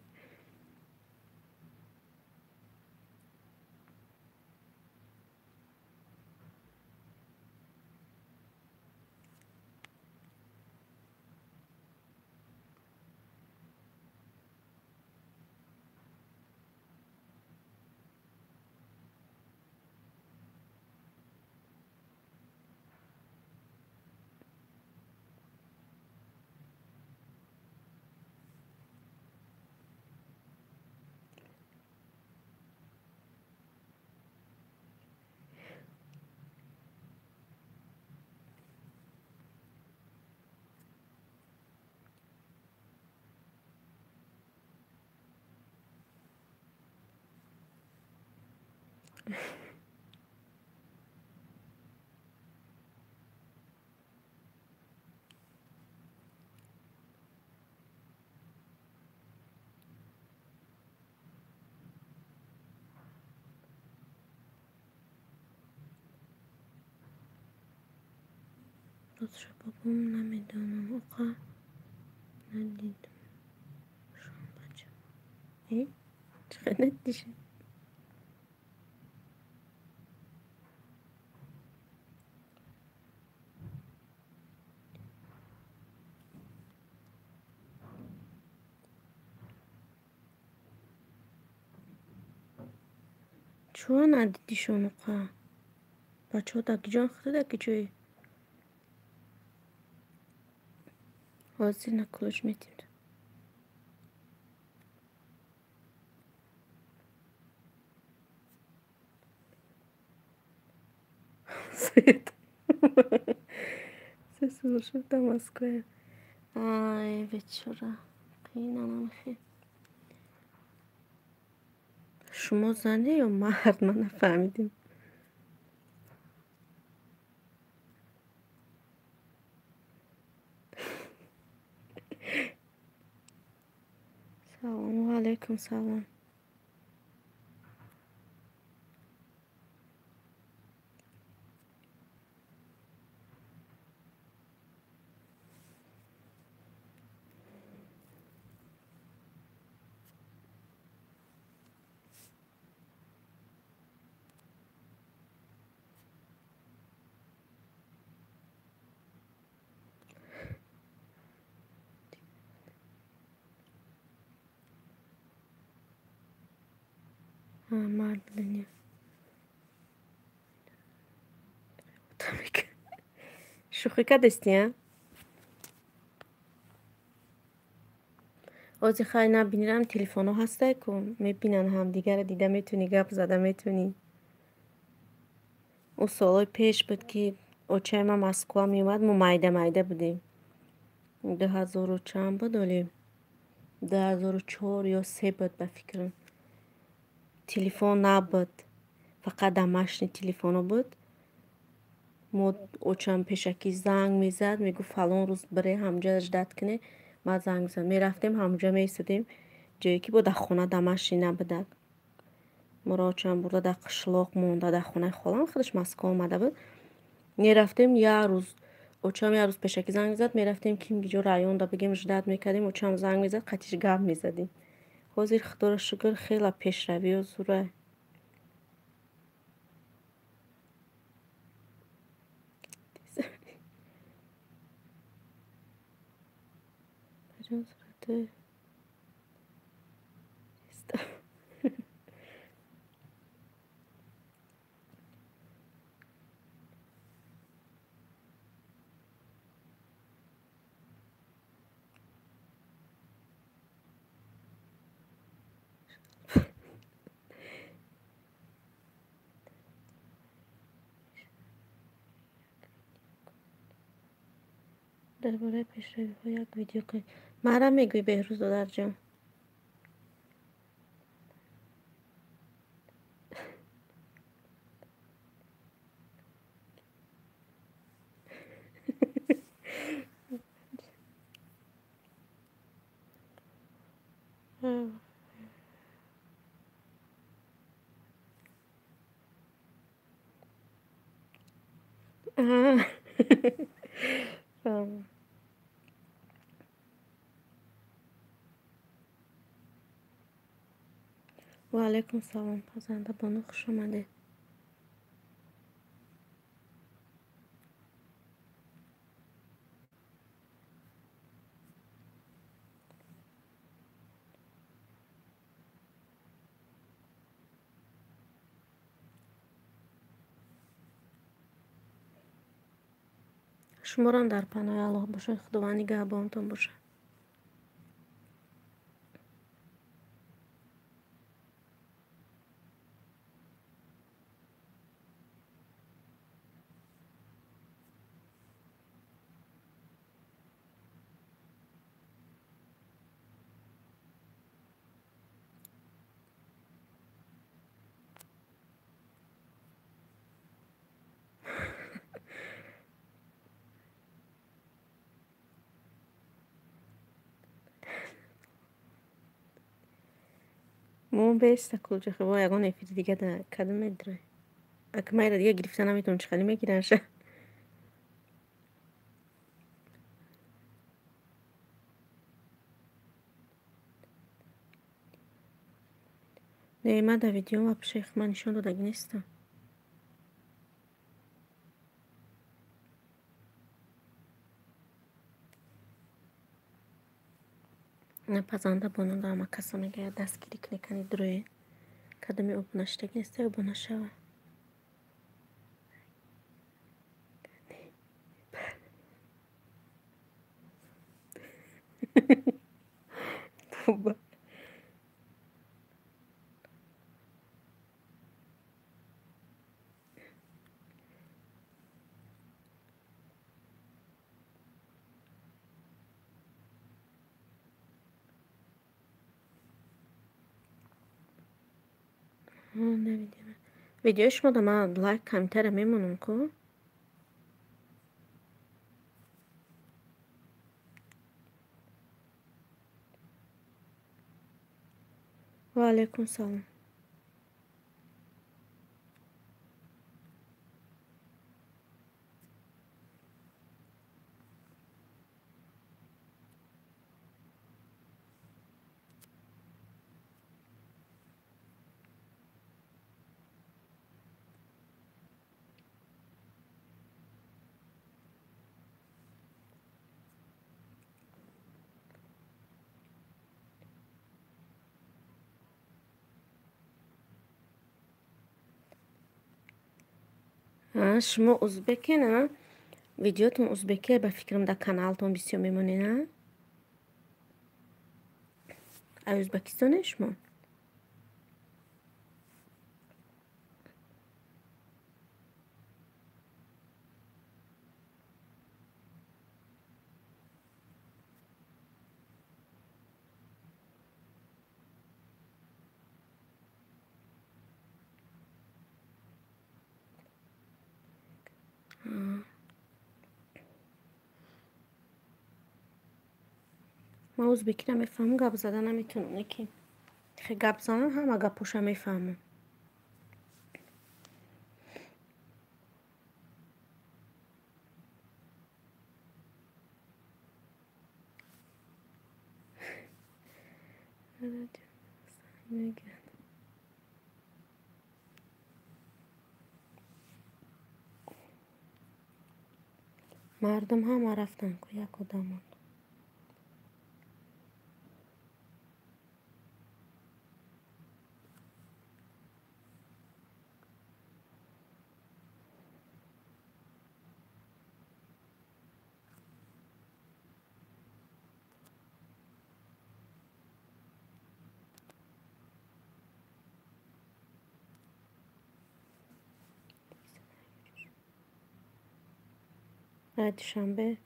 لطش بابام نمیدونم آقا ندیدم شام بچه ای چقدر ندیشه. چوه ندیدیشون آقا بچه ها دکی جان خیلی دکی چوی حاضر نکلوش میتیم سید سسور شدم از که آی بچورا قینم خیلی. شما زنه یا مرد من نفهمیدیم. سلام علیکم سلام. مرد دنیا tabii ki. شوخی دستی آزی خیلی نبینیرم تلفن ها هسته کن میبینن هم دیگر دیده میتونی گپ زده میتونی. او سالای پیش بود که اوچه ما مسکو میومد ما مایده بودیم 2000 و چند بود ولی 2004 یا 3 بود به فکرم. تلفن نبود فقط دمشنی تلفن ها بود. ما اوچم پیشکی زنگ میزد میگو فلان روز بره همجا اجدت کنه ما زنگ میزد میرفتیم همجا میسودیم جایی که بود خونه دمشنی نبود. مرا چند برده در قشلاق مونده در خونه خالم خودش مسکو آمده بود. میرفتیم یه روز اوچم یه روز پیشکی زنگ زد میرفتیم که اینجا رایون دا بگیم جدت میکردیم اوچم زنگ میزد قطیش گپ میزدیم. حاضر خدا را شکر خیلی پیشروی و زوره. درباره پیشروی ها یک ویدیو کنید مرا میگوی بهروز دادر جان. آه. و علیکم سلام پزنده بانو، خوش آمده. شما را در پناه الله باشه، خداوند نگهبانتون باشه. مو بیست کلچه خواه یگان افید دیگه ده کدوم میدره اگه مایره دیگه گرفته نمیتون چخلی میگیرن شه. نه من در ویدیو و پیش من نشان دادگی نیستم. نه پزنده بانو در اما کسا میگه دست کلیک نکنی دروی کدومی اوپنشتگی نیسته و بانو شوه. نمیدونم ویدیوش ما من لایک کمتره میمونم که. و علیکم سلام. شما ازبکی نه؟ ویدیوتون ازبکیه به فکرم در کانالتون بسیار میمونی نه؟ ازبکستانی شما؟ ما ازبکی نمیفهمم گپ زدن نمیتونم نکی خیلی گپ زدن هم گپوشم میفهمم. مردم هم رفتن که یک کدامون دوشنبه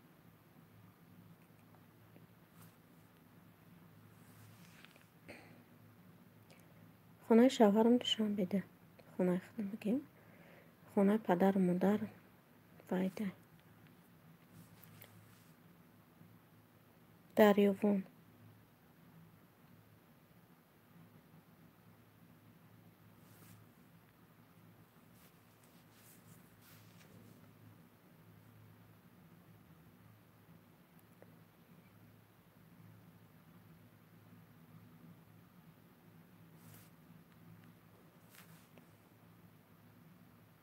خونه شوهرم دوشنبه ده خونه خودم بگیم خونه پدر و مادر فایده دریاوون.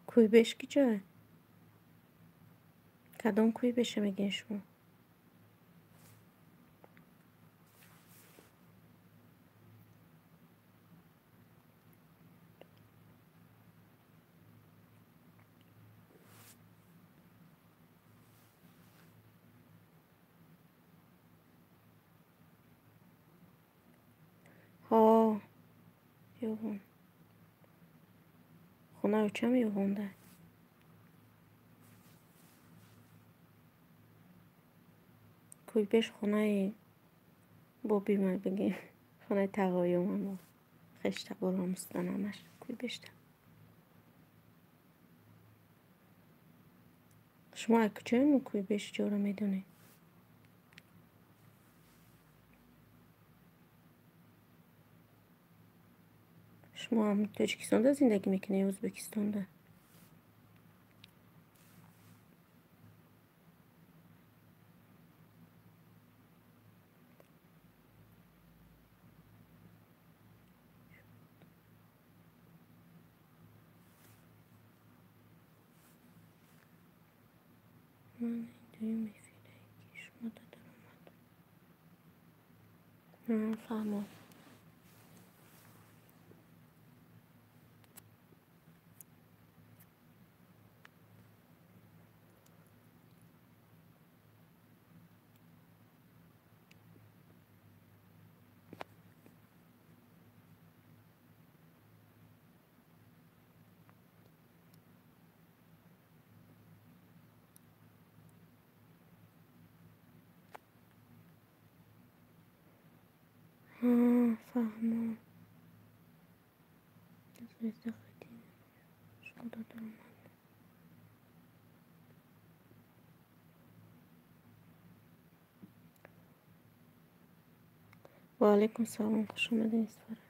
کویبش کی جای؟ کدام کویبشه میگین شما؟ ها yo'g'on xona ucham yo'g'onda کویبش خونه بابی من بگیم خونه تقایم هم خشت قرار مستن همش کویبشتم شما اکچه کویبش جورا میدونی؟ شما هم تاجیکستان زندگی میکنی یا ازبکستان ده؟ من اینجوری میفیده که شما دادم اومد فهمم فهمم شما دادم اومد و علیکم سلام خوش اومدین سفر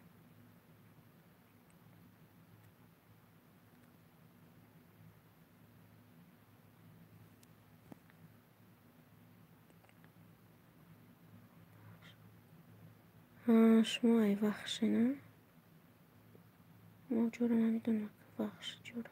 شما ای وخشه نه؟ ما جورا نمیدونم که وخش جورا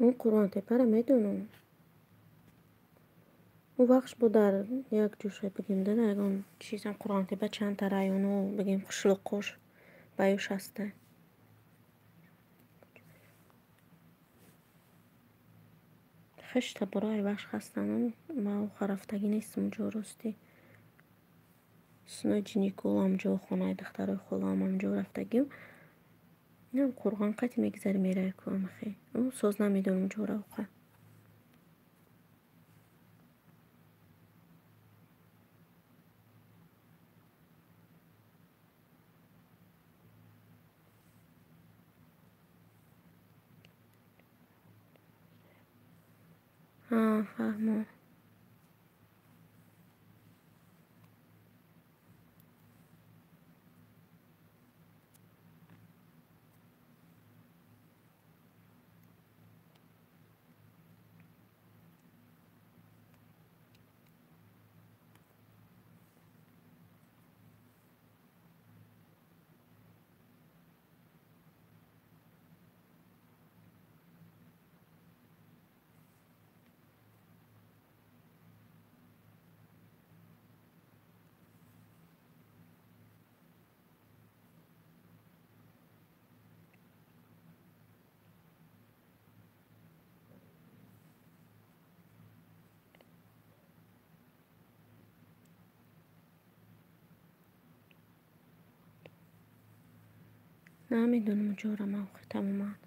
اون قرآن تپه رو میدونم اون وقتش بود در یک جوشه بگیم ده اگه چیزم قرآن تپه چند تا رایونو بگیم قشلقش بایوش هسته خشت برای وقت هستن ما خرفتگی نیستم اونجا راستی سنو جنیکول همجا خونه دخترای خلا همجا رفتگیم نم قرغان قطی میگذاری میره کنم خیلی اون سوز نمیدونم اونجا روقه فهمم نمیدونم اونجا رو موقع اومد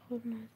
خب نزدیک.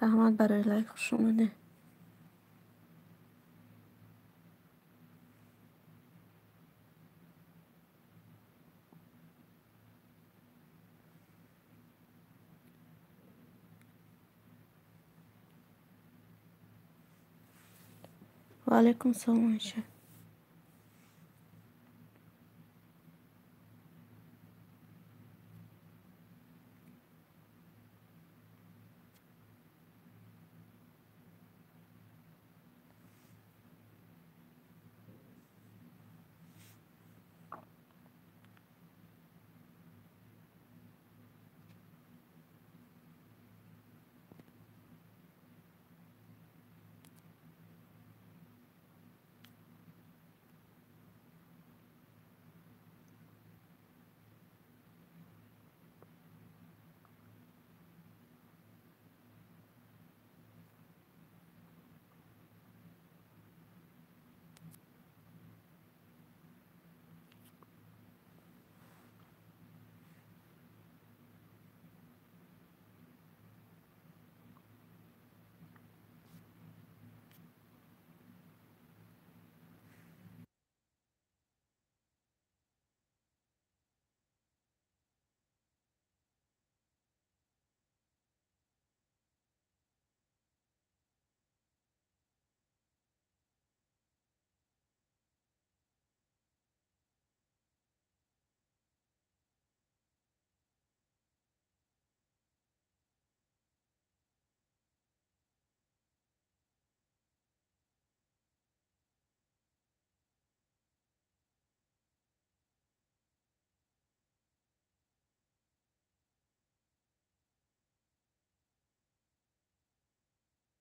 رحمت برای لایک خوش اومده. و علیکم السلام عایشه.